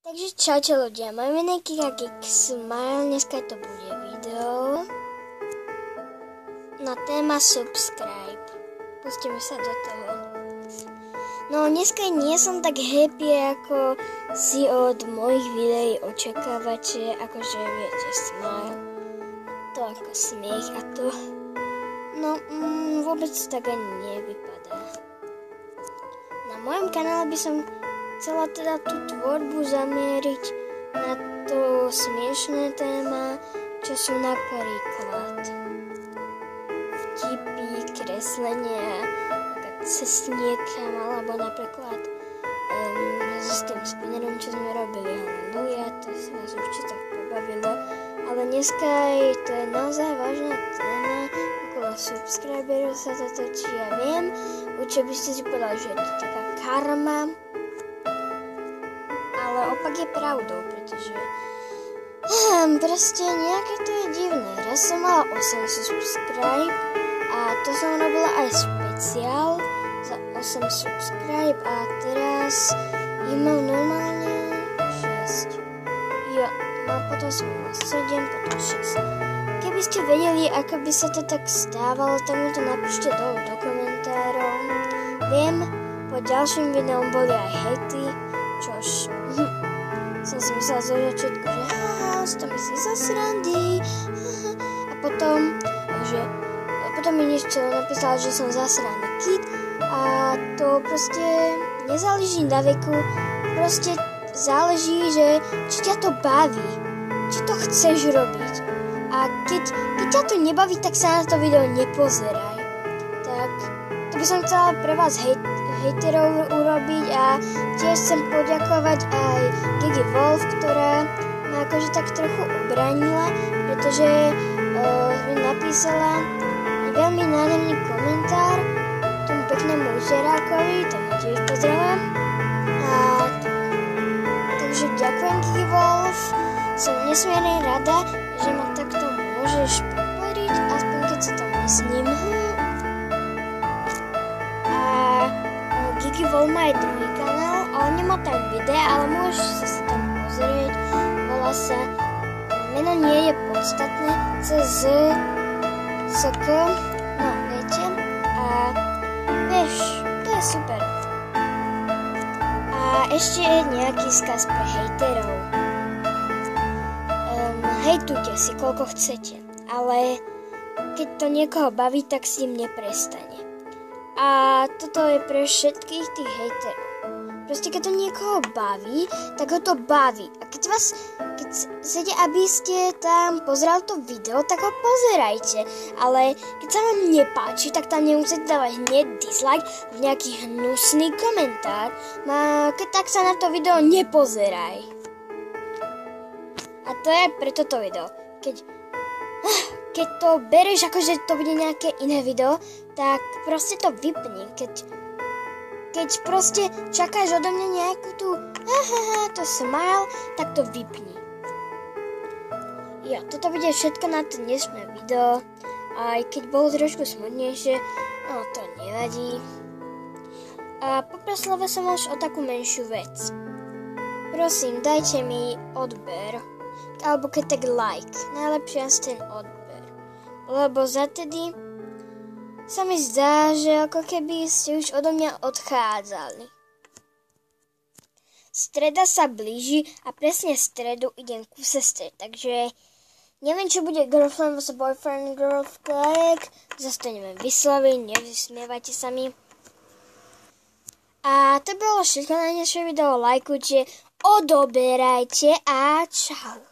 Takže čaute ľudia, moje meno je Kika Smile, dneska to bude video na téma subscribe. Pustíme sa do toho. No dneska nie som tak happy, ako si od mojich videí očakávate, akože viete, smile, to ako smiech a to. No vôbec tak ani nevypadá. Na mojom kanále by som chcela teda tú tvorbu zamieriť na to smiešné téma, čo sú napríklad vtipy, kreslenia, cez niekam, alebo napríklad s tým spinnerom, čo sme robili, haleluja, to sa vás určite pobavilo, ale dneska to je naozaj vážna téma, okolo subscriberov sa to točí, ja viem, určite by ste si povedali, že je to taká karma, ale opak je pravdou, pretože proste nejaké to je divné. Raz som mala 8 subscribe a to som robila aj špeciál za 8 subscribe a teraz ich mám normálne 6. Jo, no potom som mala 7, potom 6. Keby ste vedeli, ako by sa to tak stávalo, tak mi to napíšte dolu do komentárov. Viem, po ďalším videom boli aj hejty, čož som si myslela zo začiatku, že to myslí za srandy. A potom mi niečo napísala, že som zasraný kid a to proste nezáleží na veku, proste záleží, že či ťa to baví, či to chceš robiť. A keď ťa to nebaví, tak sa na to video nepozeraj. Tak to by som chcela pre vás hejterov urobiť a tiež chcem poďakovať aj Gigi Wolf, ktorá ma akože tak trochu obránila, pretože mi napísala veľmi nádherný komentár tomu peknému uzerákovi, tam tiež pozdravujem. Takže ďakujem Gigi Wolf, som nesmierne rada, že ma takto môžeš podporiť, aspoň keď si to myslím. Gigi Wolf má aj druhý kanál, ale nemá tam videa, ale môžeš sa tam pozrieť. Volá sa, meno nie je podstatné, CZSK, no viete, a vieš, to je super. A ešte je nejaký skaz pre hejterov. Hejtujte si, koľko chcete, ale keď to niekoho baví, tak s ním neprestane. A toto je pre všetkých tých hejterov. Proste keď to niekoho baví, tak ho to baví. A keď chcete, aby ste tam pozerali to video, tak ho pozerajte. Ale keď sa vám nepáči, tak tam nemusíte dávať hneď dislike v nejaký hnusný komentár. Keď tak sa na to video nepozeraj. A to je pre toto video. Keď to bereš ako, že to bude nejaké iné video, tak proste to vypni. Keď proste čakáš odo mňa nejakú tú to smile, tak to vypni. Jo, toto bude všetko na to dnešné video. Aj keď bolo trošku smutnejšie, no to nevadí. A poprosila som vás o takú menšiu vec. Prosím, dajte mi odber. Alebo keď tak like. Najlepšie asi ten odber. Lebo zatedy sa mi zdá, že ako keby ste už odo mňa odchádzali. Streda sa blíži a presne v stredu idem ku sestre, takže neviem, čo bude girlfriend vs. boyfriend, girlfriend, zase to neviem vysloviť, nevysmievajte sa mi. A to bolo všetko na dnešné video, lajkujte, odoberajte a čau.